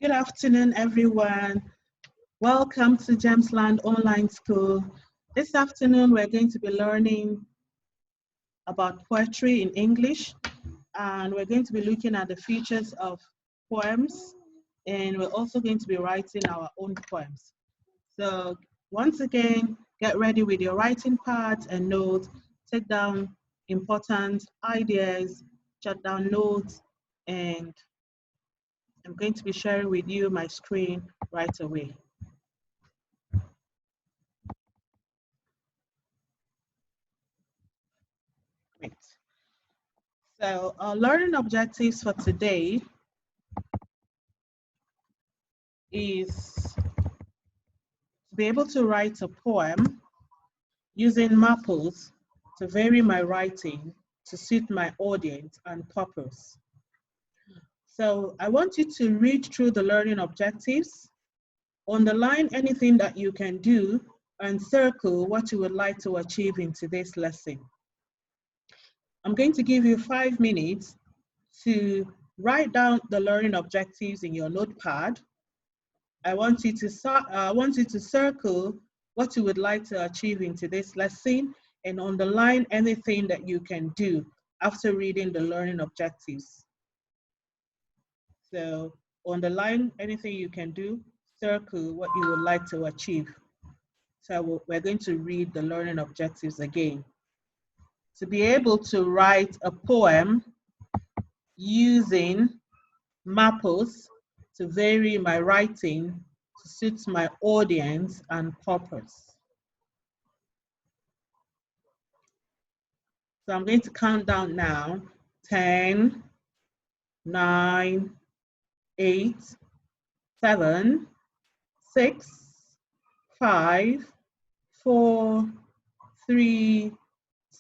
Good afternoon, everyone. Welcome to Gemsland Online School. This afternoon, we're going to be learning about poetry in English, and we're going to be looking at the features of poems, and we're also going to be writing our own poems. So once again, get ready with your writing pads and notes, take down important ideas, jot down notes, and I'm going to be sharing with you my screen right away. Great. So our learning objectives for today is to be able to write a poem using maples to vary my writing to suit my audience and purpose. So I want you to read through the learning objectives, underline anything that you can do, and circle what you would like to achieve in today's lesson. I'm going to give you 5 minutes to write down the learning objectives in your notepad. I want you to circle what you would like to achieve in today's lesson and underline anything that you can do after reading the learning objectives. So underline anything you can do, circle what you would like to achieve. So we're going to read the learning objectives again. To be able to write a poem using maples to vary my writing to suit my audience and purpose. So I'm going to count down now. 10, 9, 8, 7, 6, 5, 4, 3,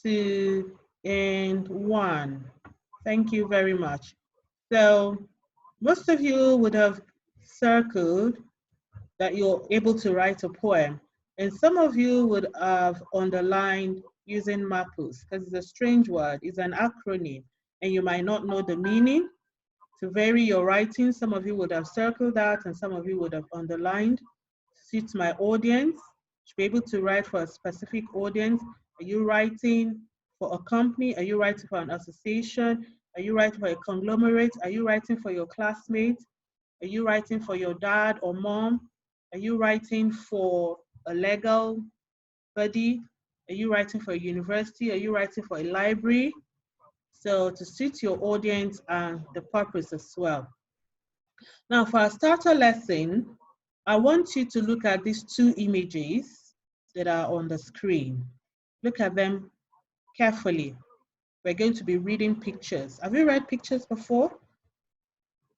2, and 1. Thank you very much. So most of you would have circled that you're able to write a poem, and some of you would have underlined using maples because it's a strange word, it's an acronym, and you might not know the meaning. To vary your writing, some of you would have circled that and some of you would have underlined. Suits my audience, to be able to write for a specific audience. Are you writing for a company? Are you writing for an association? Are you writing for a conglomerate? Are you writing for your classmates? Are you writing for your dad or mom? Are you writing for a legal body? Are you writing for a university? Are you writing for a library? So to suit your audience and the purpose as well. Now for our starter lesson, I want you to look at these 2 images that are on the screen. Look at them carefully. We're going to be reading pictures. Have you read pictures before?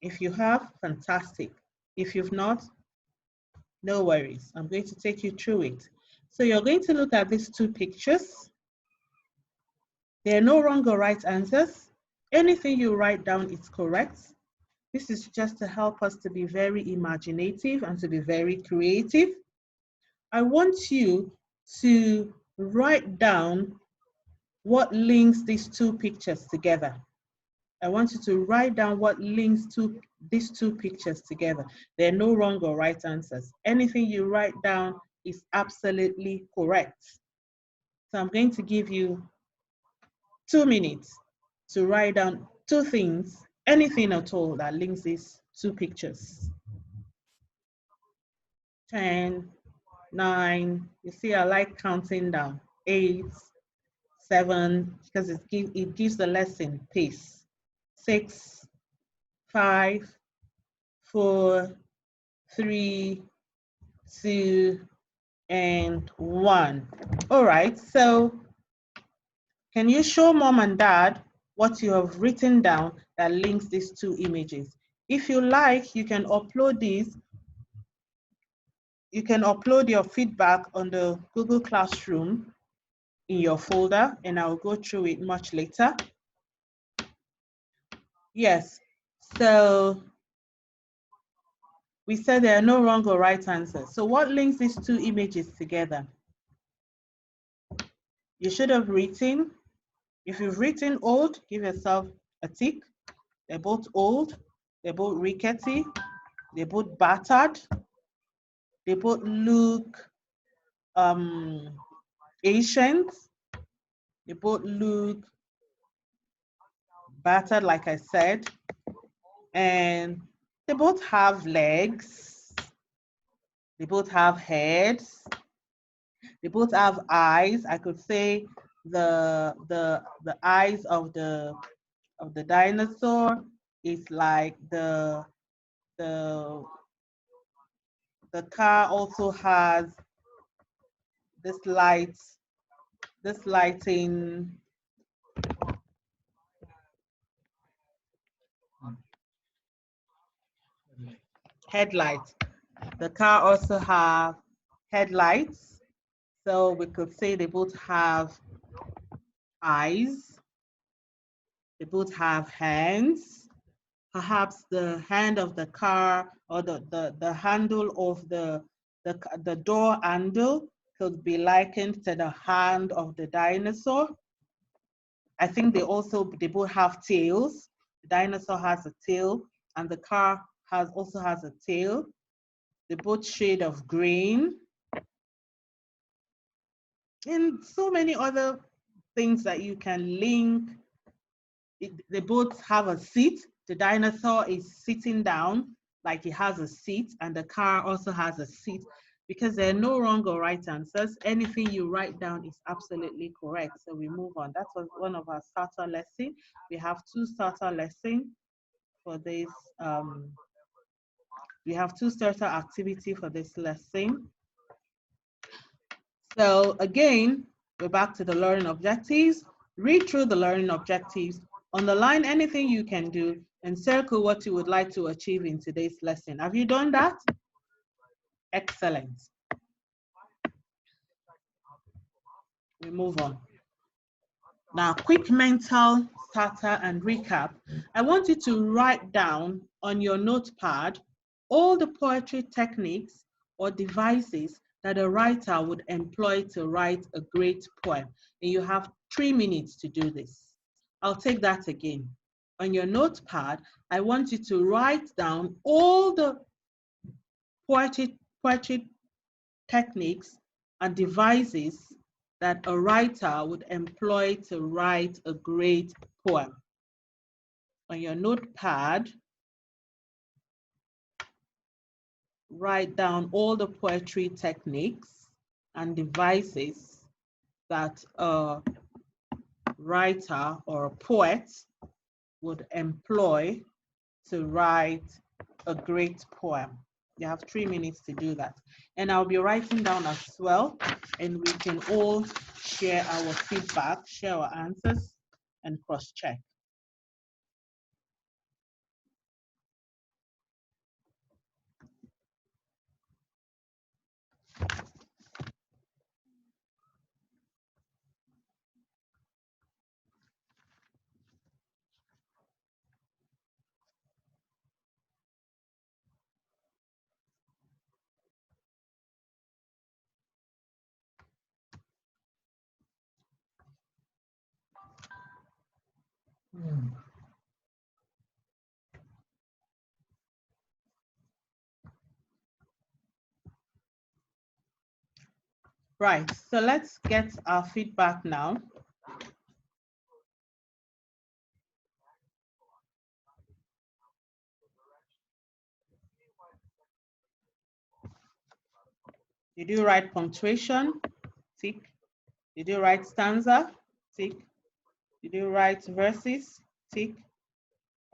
If you have, fantastic. If you've not, no worries. I'm going to take you through it. So you're going to look at these 2 pictures. There are no wrong or right answers. Anything you write down is correct. This is just to help us to be very imaginative and to be very creative. I want you to write down what links these 2 pictures together. I want you to write down what links these 2 pictures together. There are no wrong or right answers. Anything you write down is absolutely correct. So I'm going to give you 2 minutes to write down 2 things, anything at all that links these 2 pictures. 10, 9, you see I like counting down. 8, 7, because it gives the lesson pace. 6, 5, 4, 3, 2, and 1. All right, so can you show mom and dad what you have written down that links these 2 images? If you like, you can upload these. You can upload your feedback on the Google Classroom in your folder, and I'll go through it much later. Yes, so we said there are no wrong or right answers. So what links these 2 images together? You should have written. If you've written old, give yourself a tick. They're both old, they're both rickety, They both battered. They both look ancient. They both look battered, like I said. And they both have legs. They both have heads. They both have eyes. I could say the eyes of the dinosaur is like the car also has this lighting headlights. The car also have headlights. So we could say they both have eyes. They both have hands. Perhaps the hand of the car or the handle of the door handle could be likened to the hand of the dinosaur. I think they both have tails. The dinosaur has a tail and the car also has a tail. They both shade of green. And so many other things that you can link. They both have a seat. The dinosaur is sitting down like he has a seat, and the car also has a seat. Because there are no wrong or right answers. Anything you write down is absolutely correct. So we move on. That was one of our starter lessons. We have two starter lessons for this. We have two starter activity for this lesson. So again, we're back to the learning objectives. Read through the learning objectives, underline anything you can do, and circle what you would like to achieve in today's lesson. Have you done that? Excellent. We move on. Now, quick mental starter and recap. I want you to write down on your notepad all the poetry techniques or devices that a writer would employ to write a great poem. And you have 3 minutes to do this. I'll take that again. On your notepad, I want you to write down all the poetry techniques and devices that a writer would employ to write a great poem. On your notepad, write down all the poetry techniques and devices that a writer or a poet would employ to write a great poem. You have 3 minutes to do that. And I'll be writing down as well, and we can all share our feedback, share our answers, and cross-check. Right, so let's get our feedback now. Did you write punctuation? Tick. Did you write stanza? Tick. Did you write verses? Tick.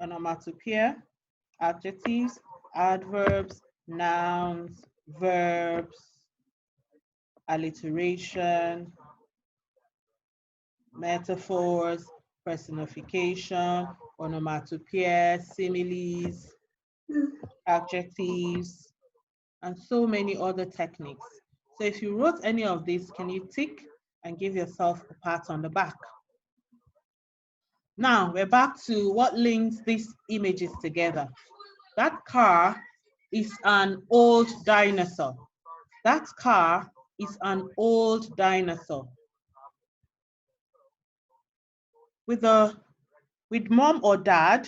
Onomatopoeia, adjectives, adverbs, nouns, verbs, alliteration, metaphors, personification, onomatopoeia, similes, adjectives, and so many other techniques. So if you wrote any of these, can you tick and give yourself a pat on the back? Now we're back to what links these images together. That car is an old dinosaur. That car is an old dinosaur. With mom or dad,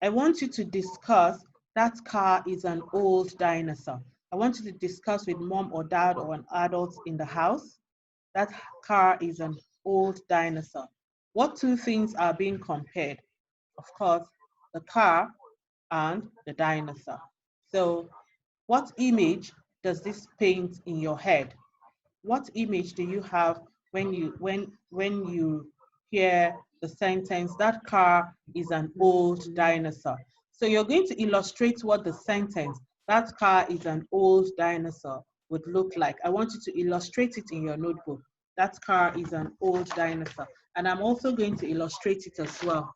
I want you to discuss that car is an old dinosaur. I want you to discuss with mom or dad or an adult in the house. That car is an old dinosaur. What two things are being compared? Of course, the car and the dinosaur. So what image does this paint in your head? What image do you have when you hear the sentence, that car is an old dinosaur? So you're going to illustrate what the sentence, that car is an old dinosaur, would look like. I want you to illustrate it in your notebook. That car is an old dinosaur. And I'm also going to illustrate it as well.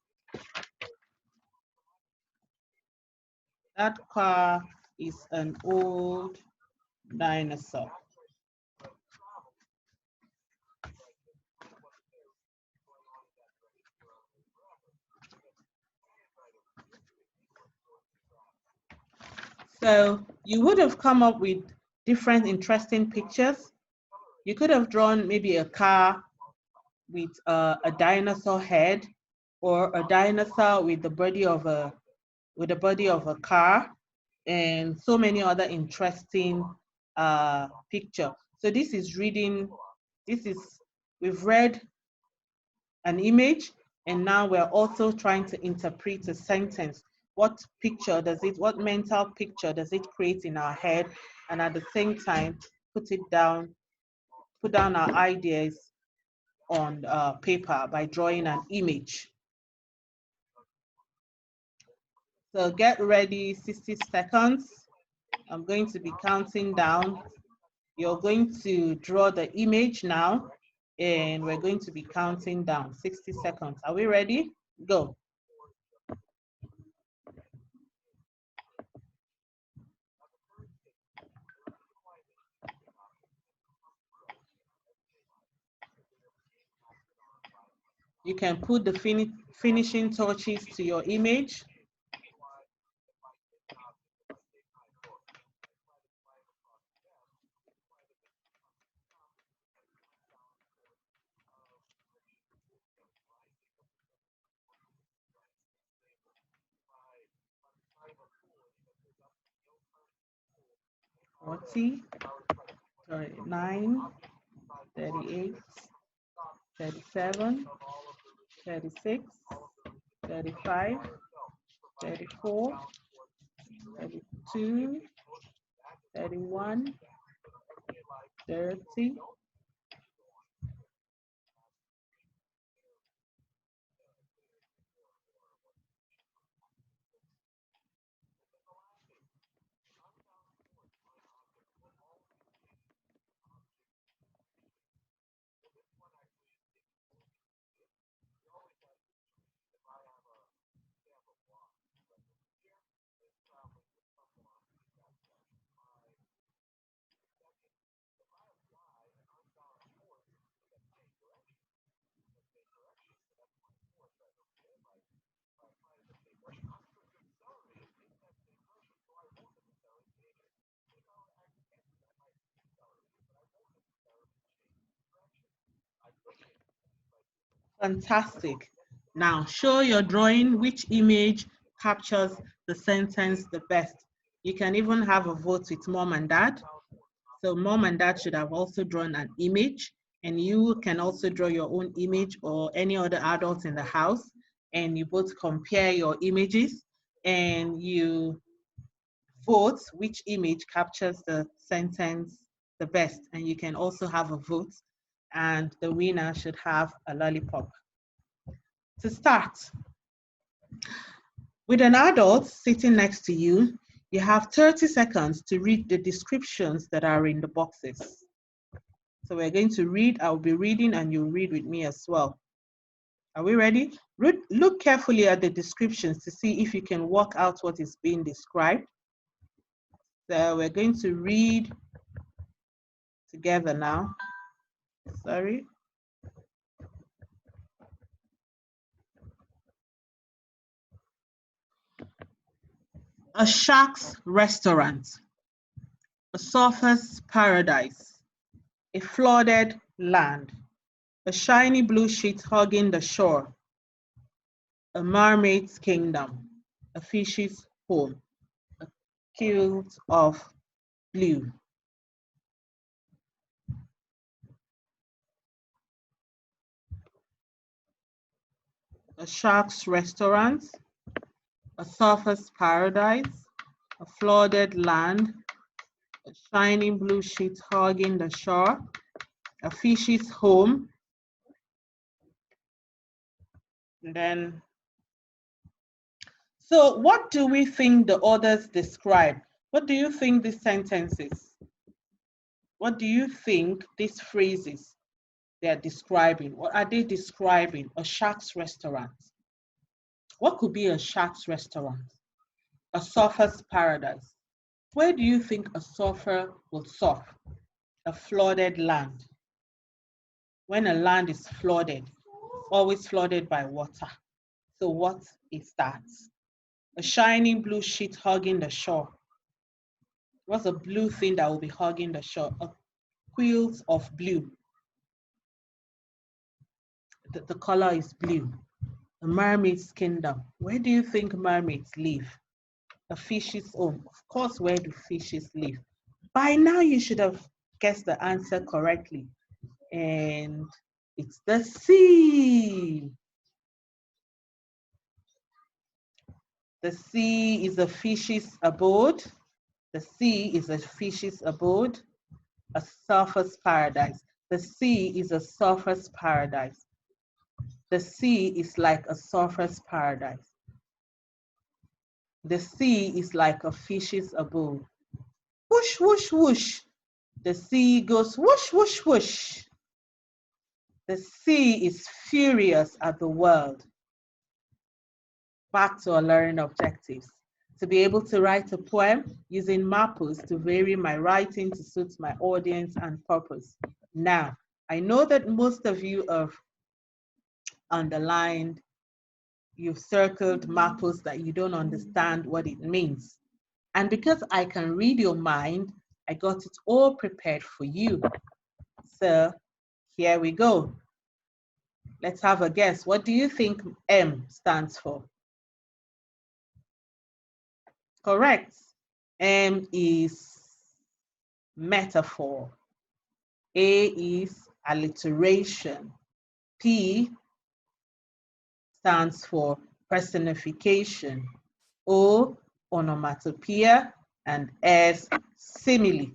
That car is an old dinosaur. So you would have come up with different interesting pictures. You could have drawn maybe a car with a dinosaur head, or a dinosaur with the body of a car, and so many other interesting picture. So this is we've read an image, and now we're also trying to interpret a sentence. What mental picture does it create in our head? And at the same time, put down our ideas on paper by drawing an image. So get ready, 60 seconds. I'm going to be counting down. You're going to draw the image now, and we're going to be counting down 60 seconds. Are we ready? Go. You can put the finishing touches to your image. Forty, 39, 38, 37, 36, 35, 34, 32, 31, 30. Fantastic. Now show your drawing which image captures the sentence the best. You can even have a vote with mom and dad. So mom and dad should have also drawn an image, and you can also draw your own image, or any other adults in the house, and you both compare your images and you vote which image captures the sentence the best. And you can also have a vote, and the winner should have a lollipop. To start, with an adult sitting next to you, you have 30 seconds to read the descriptions that are in the boxes. So we're going to read, I'll be reading, and you'll read with me as well. Are we ready? Look carefully at the descriptions to see if you can work out what is being described. So we're going to read together now. Sorry. A shark's restaurant, a surfer's paradise, a flooded land, a shiny blue sheet hugging the shore, a mermaid's kingdom, a fish's home. fields of blue. A shark's restaurant, a surfer's paradise, a flooded land, a shining blue sheet hugging the shore, a fish's home, and then, so what do we think the others describe? What do you think these sentences? What do you think these phrases they are describing? What are they describing? A shark's restaurant. What could be a shark's restaurant? A surfer's paradise. Where do you think a surfer will surf? A flooded land. When a land is flooded, always flooded by water. So what is that? A shining blue sheet hugging the shore. What's a blue thing that will be hugging the shore? A quilt of blue. The color is blue. A mermaid's kingdom. Where do you think mermaids live? A fish's home. Of course, where do fishes live? By now, you should have guessed the answer correctly. And it's the sea. The sea is a fish's abode. The sea is a fish's abode. A surfer's paradise. The sea is a surfer's paradise. The sea is like a surfer's paradise. The sea is like a fish's abode. Whoosh, whoosh, whoosh. The sea goes whoosh, whoosh, whoosh. The sea is furious at the world. Back to our learning objectives. To be able to write a poem using maples to vary my writing to suit my audience and purpose. Now, I know that most of you have underlined, you've circled maples that you don't understand what it means. And because I can read your mind, I got it all prepared for you. So here we go. Let's have a guess. What do you think M stands for? Correct. M is metaphor. A is alliteration. P stands for personification. O, onomatopoeia, and S, simile.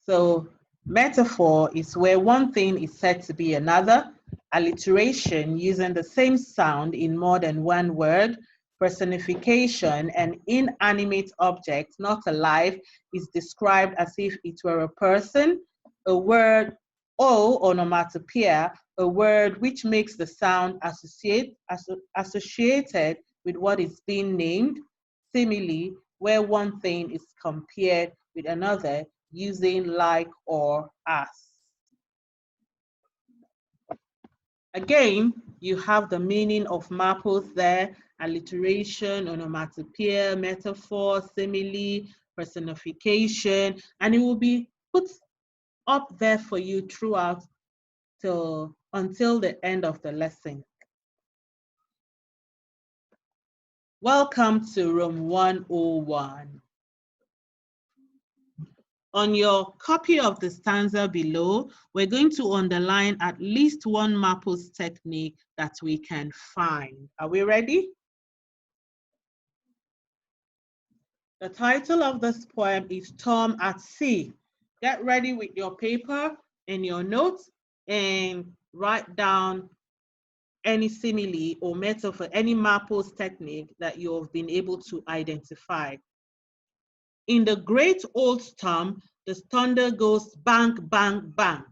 So metaphor is where one thing is said to be another. Alliteration, using the same sound in more than one word. Personification, an inanimate object, not alive, is described as if it were a person. A word, O, onomatopoeia, a word which makes the sound associated with what is being named. Simile, where one thing is compared with another using like or as. Again, you have the meaning of maples there: alliteration, onomatopoeia, metaphor, simile, personification, and it will be put up there for you throughout until the end of the lesson. Welcome to Room 101. On your copy of the stanza below, we're going to underline at least one maples technique that we can find. Are we ready? The title of this poem is Storm at Sea. Get ready with your paper and your notes and write down any simile or metaphor, any maples technique that you have been able to identify. In the great old storm, the thunder goes bang, bang, bang.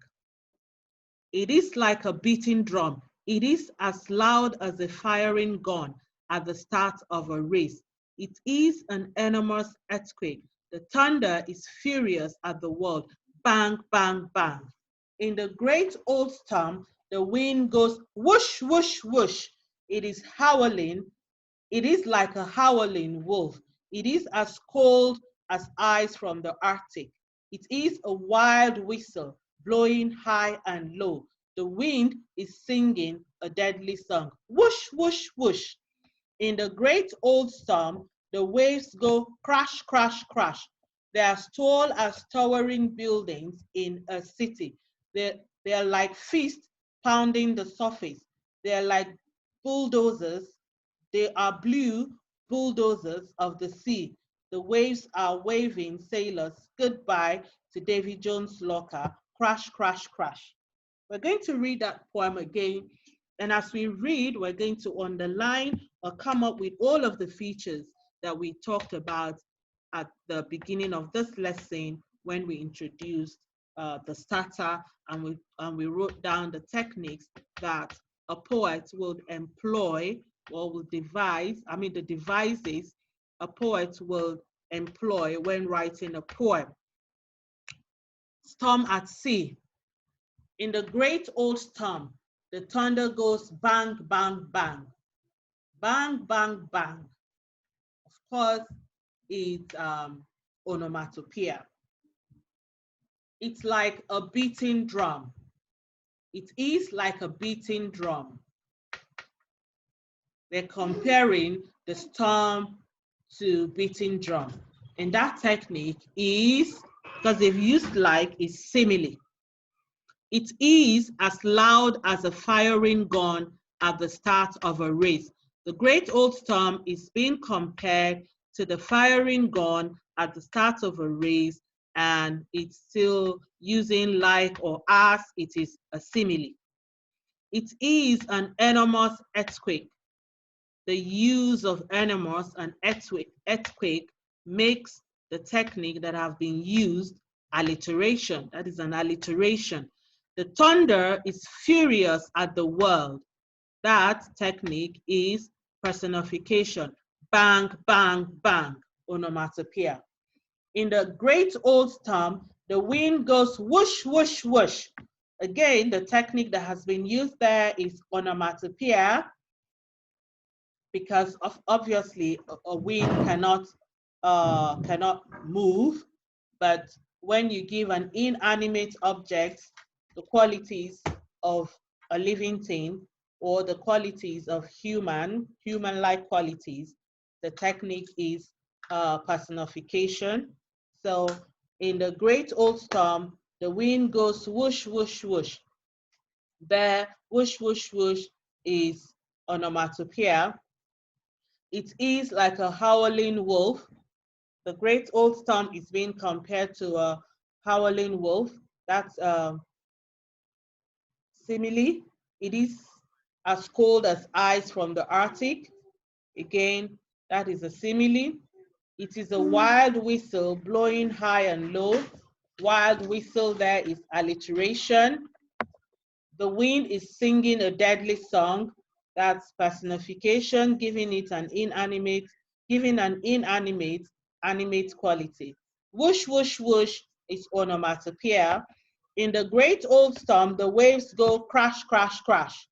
It is like a beating drum. It is as loud as a firing gun at the start of a race. It is an enormous earthquake. The thunder is furious at the world. Bang, bang, bang. In the great old storm, the wind goes whoosh, whoosh, whoosh. It is howling. It is like a howling wolf. It is as cold as ice from the Arctic. It is a wild whistle blowing high and low. The wind is singing a deadly song. Whoosh, whoosh, whoosh. In the great old storm, the waves go crash, crash, crash. They're as tall as towering buildings in a city. They're like fists pounding the surface. They're like bulldozers. They are blue bulldozers of the sea. The waves are waving sailors goodbye to Davy Jones' locker. Crash, crash, crash. We're going to read that poem again. And as we read, we're going to underline or come up with all of the features that we talked about at the beginning of this lesson when we introduced the starter, and we wrote down the techniques that a poet would employ or will devise, the devices a poet will employ when writing a poem. Storm at sea. In the great old storm, the thunder goes bang, bang, bang. Bang, bang, bang. Of course, it's onomatopoeia. It's like a beating drum. It is like a beating drum. They're comparing the storm to beating drum. And that technique is, because they've used like, is simile. It is as loud as a firing gun at the start of a race. The great old storm is being compared to the firing gun at the start of a race, and it's still using like or as. It is a simile. It is an enormous earthquake. The use of enormous and earthquake makes the technique that have been used alliteration. That is an alliteration. The thunder is furious at the world. That technique is personification. Bang, bang, bang, onomatopoeia. In the great old storm, the wind goes whoosh, whoosh, whoosh. Again, the technique that has been used there is onomatopoeia, because obviously a wind cannot move, but when you give an inanimate object the qualities of a living thing or the qualities of human-like qualities, the technique is personification. So in the great old storm, the wind goes whoosh, whoosh, whoosh. There, whoosh, whoosh, whoosh is onomatopoeia. It is like a howling wolf. The great old storm is being compared to a howling wolf. That's simile. It is as cold as ice from the Arctic. Again, that is a simile. It is a wild whistle blowing high and low. Wild whistle there is alliteration. The wind is singing a deadly song. That's personification, giving an inanimate animate quality. Whoosh, whoosh, whoosh is onomatopoeia. In the great old storm, the waves go crash, crash, crash.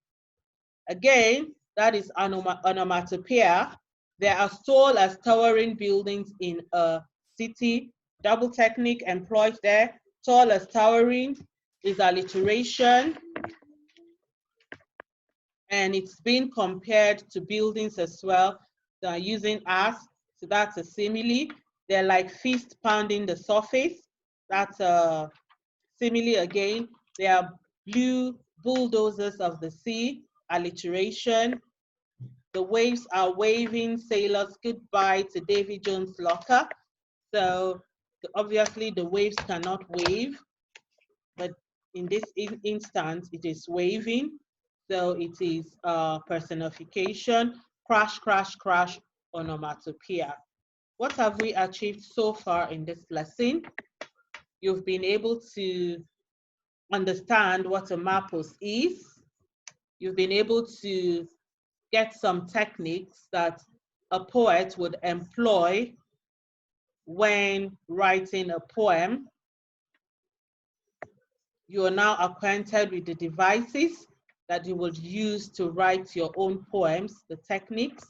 Again, that is onomatopoeia. They are as tall as towering buildings in a city. Double technique employed there. Tall as towering is alliteration. And it's been compared to buildings as well. They are using as, so that's a simile. They're like fist pounding the surface. That's a simile again. They are blue bulldozers of the sea, alliteration. The waves are waving sailors goodbye to Davy Jones' locker. So obviously the waves cannot wave, but in this instance, it is waving. So it is personification, crash, crash, crash, onomatopoeia. What have we achieved so far in this lesson? You've been able to understand what a mapos is. You've been able to get some techniques that a poet would employ when writing a poem. You are now acquainted with the devices that you would use to write your own poems, the techniques.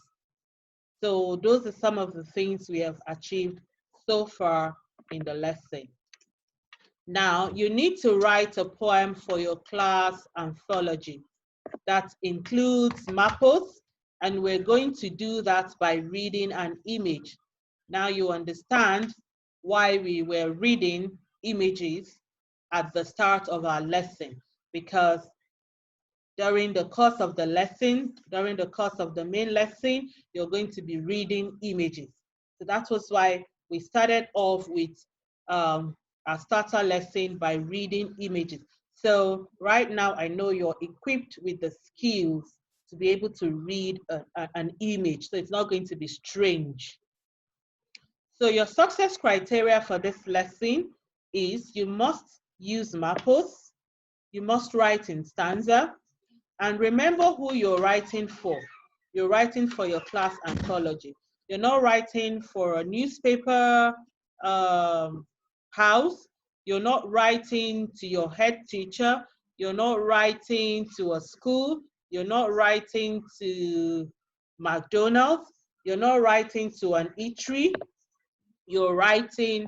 So those are some of the things we have achieved so far in the lesson. Now, you need to write a poem for your class anthology. That includes mapos. And we're going to do that by reading an image. Now you understand why we were reading images at the start of our lesson, because during the course of the lesson, during the course of the main lesson, you're going to be reading images. So that was why we started off with our starter lesson by reading images. So right now, I know you're equipped with the skills to be able to read an image. So it's not going to be strange. So your success criteria for this lesson is you must use mapos, you must write in stanza, and remember who you're writing for. You're writing for your class anthology. You're not writing for a newspaper house. You're not writing to your head teacher. You're not writing to a school. You're not writing to McDonald's. You're not writing to an eatery. You're writing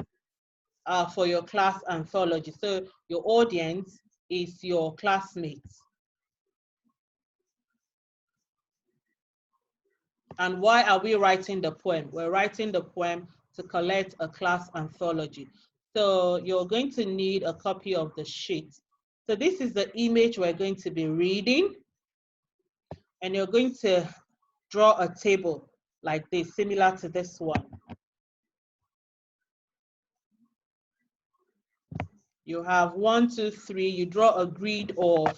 for your class anthology. So your audience is your classmates. And why are we writing the poem? We're writing the poem to collect a class anthology. So you're going to need a copy of the sheet. So this is the image we're going to be reading. And you're going to draw a table like this, similar to this one. You have 1, 2, 3. You draw a grid of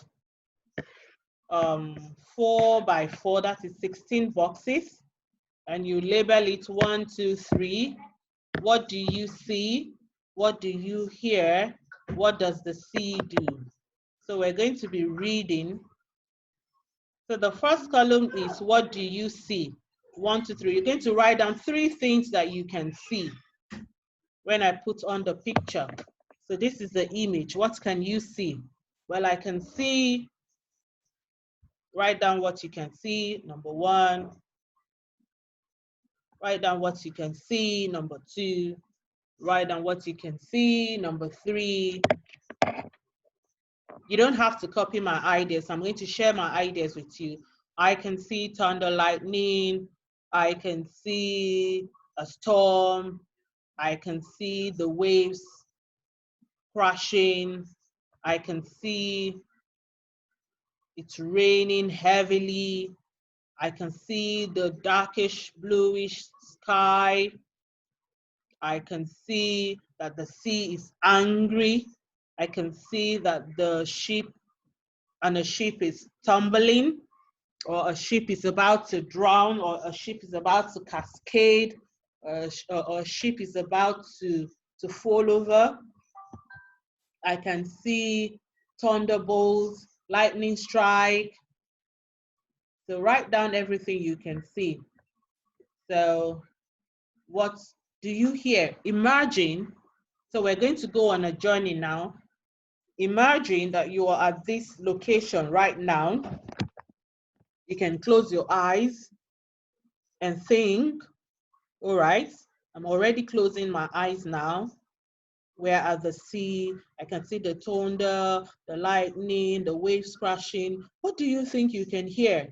4 by 4, that is 16 boxes. And you label it 1, 2, 3. What do you see? What do you hear? What does the sea do? So we're going to be reading. So the first column is what do you see? 1, 2, 3. You're going to write down 3 things that you can see when I put on the picture. So this is the image. What can you see? Well, I can see, write down what you can see, number 1. Write down what you can see, number 2. Write down what you can see, number 3. You don't have to copy my ideas. I'm going to share my ideas with you. I can see thunder, lightning. I can see a storm. I can see the waves crashing. I can see it's raining heavily. I can see the darkish bluish sky. I can see that the sea is angry. I can see that the ship is tumbling, or a ship is about to drown, or a ship is about to cascade, or a ship is about to fall over. I can see thunderbolts, lightning strike. So write down everything you can see. So what do you hear? Imagine, so we're going to go on a journey now. Imagine that you are at this location right now. You can close your eyes and think, all right, I'm already closing my eyes now. We're at the sea. I can see the thunder, the lightning, the waves crashing. What do you think you can hear?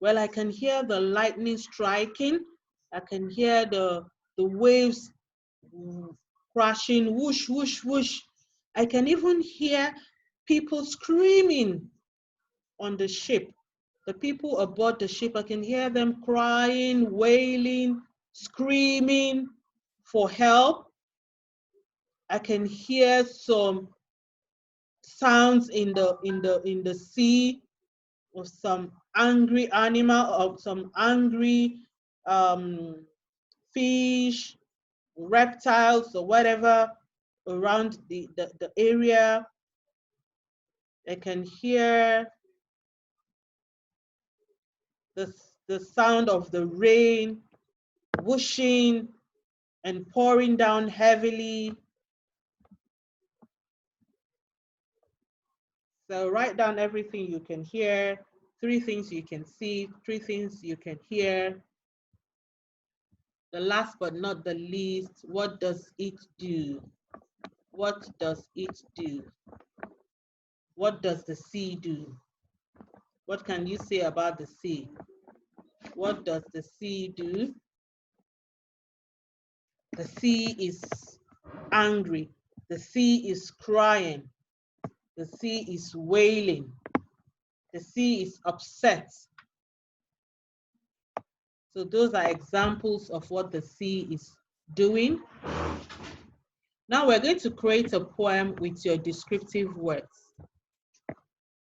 Well, I can hear the lightning striking. I can hear the waves crashing, whoosh, whoosh, whoosh. I can even hear people screaming on the ship. The people aboard the ship, I can hear them crying, wailing, screaming for help. I can hear some sounds in the sea of some angry animal, or some angry fish, reptiles, or whatever around the area. I can hear the sound of the rain whooshing and pouring down heavily. So write down everything you can hear, 3 things you can see, 3 things you can hear. The last but not the least, what does it do? What does it do? What does the sea do? What can you say about the sea? What does the sea do? The sea is angry. The sea is crying. The sea is wailing. The sea is upset. So those are examples of what the sea is doing. Now we're going to create a poem with your descriptive words.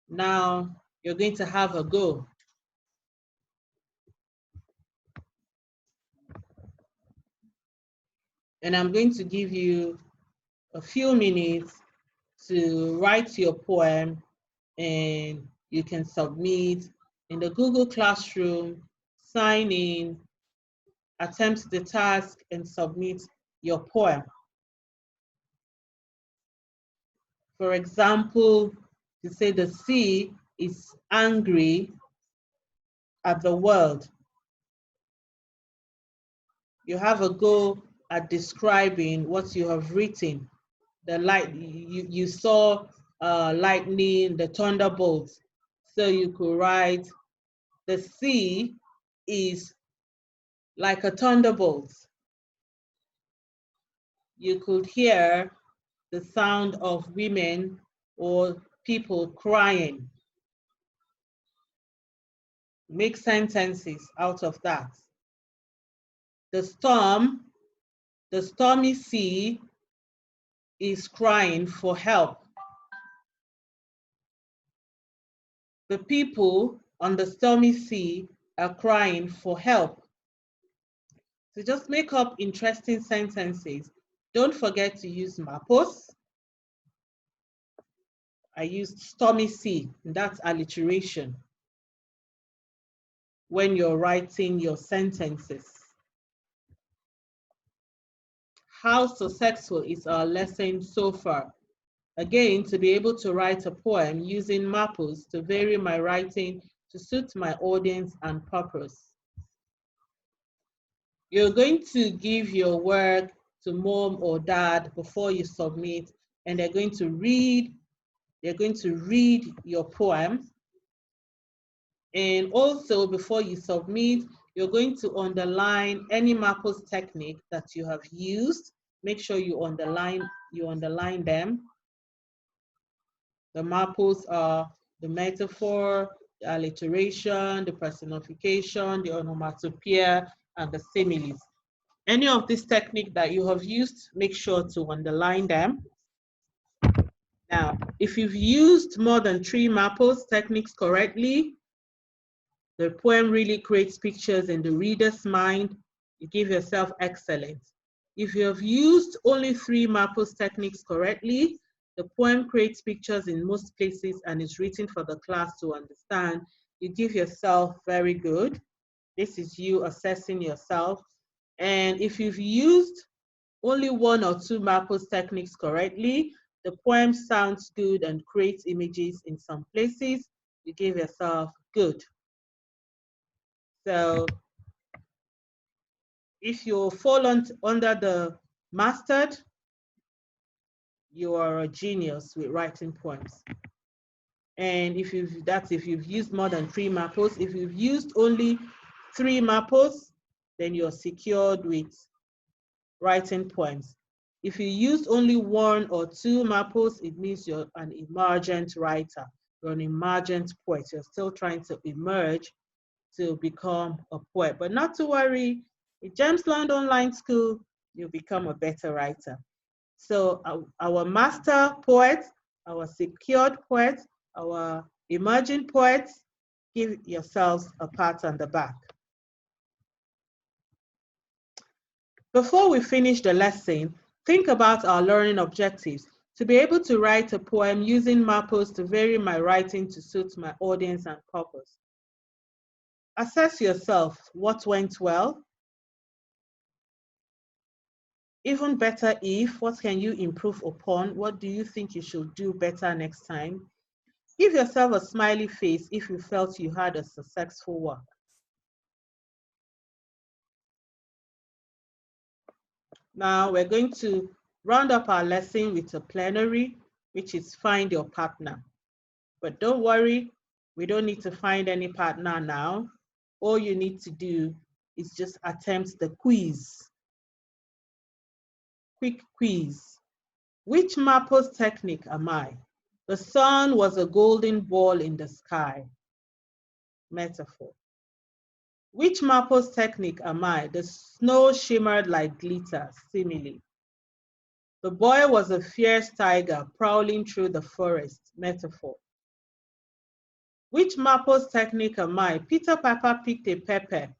Now you're going to have a go. And I'm going to give you a few minutes to write your poem, and you can submit in the Google Classroom, sign in, attempt the task, and submit your poem. For example, you say the sea is angry at the world. You have a go at describing what you have written. The light, you saw lightning, the thunderbolts. So you could write, the sea is like a thunderbolt. You could hear the sound of women or people crying. Make sentences out of that. The stormy sea is crying for help. The people on the stormy sea are crying for help. So just make up interesting sentences. Don't forget to use mapos. I used stormy sea, that's alliteration when you're writing your sentences. How successful is our lesson so far? Again, to be able to write a poem using mapos to vary my writing to suit my audience and purpose. You're going to give your work to mom or dad before you submit, and they're going to read your poem. And also, before you submit, you're going to underline any mapos technique that you have used. Make sure you underline them. The mapos are the metaphor, the alliteration, the personification, the onomatopoeia, and the similes. Any of these techniques that you have used, make sure to underline them. Now, if you've used more than 3 mapos techniques correctly, the poem really creates pictures in the reader's mind. You give yourself excellence. If you have used only 3 mapos techniques correctly, the poem creates pictures in most places and is written for the class to understand. You give yourself very good. This is you assessing yourself. And if you've used only 1 or 2 mapos techniques correctly, the poem sounds good and creates images in some places. You give yourself good. So if you fall under the mustard, you are a genius with writing poems. And if you've used more than 3 mapos, if you've used only 3 mapos, then you're secured with writing poems. If you used only 1 or 2 mapos, it means you're an emergent writer. You're an emergent poet. You're still trying to emerge to become a poet. But not to worry, in Gemsland Online School, you'll become a better writer. So our master poet, our secured poet, our emerging poets, give yourselves a pat on the back. Before we finish the lesson, think about our learning objectives. To be able to write a poem using mapos to vary my writing to suit my audience and purpose. Assess yourself, what went well? Even better if, what can you improve upon? What do you think you should do better next time? Give yourself a smiley face if you felt you had a successful work. Now we're going to round up our lesson with a plenary, which is find your partner. But don't worry, we don't need to find any partner now. all you need to do is just attempt the quiz. Quick quiz. Which Maples technique am I? The sun was a golden ball in the sky. Metaphor. Which Maples technique am I? The snow shimmered like glitter. Simile. The boy was a fierce tiger prowling through the forest. Metaphor. Which Maples technique am I? Peter Piper picked a pepper.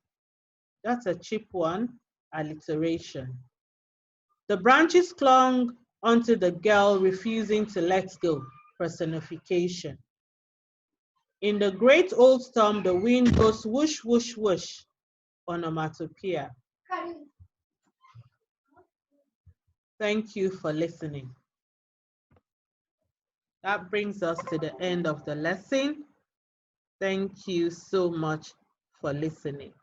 That's a cheap one. Alliteration. The branches clung onto the girl, refusing to let go. Personification. In the great old storm, the wind goes whoosh, whoosh, whoosh. Onomatopoeia. Thank you for listening. That brings us to the end of the lesson. Thank you so much for listening.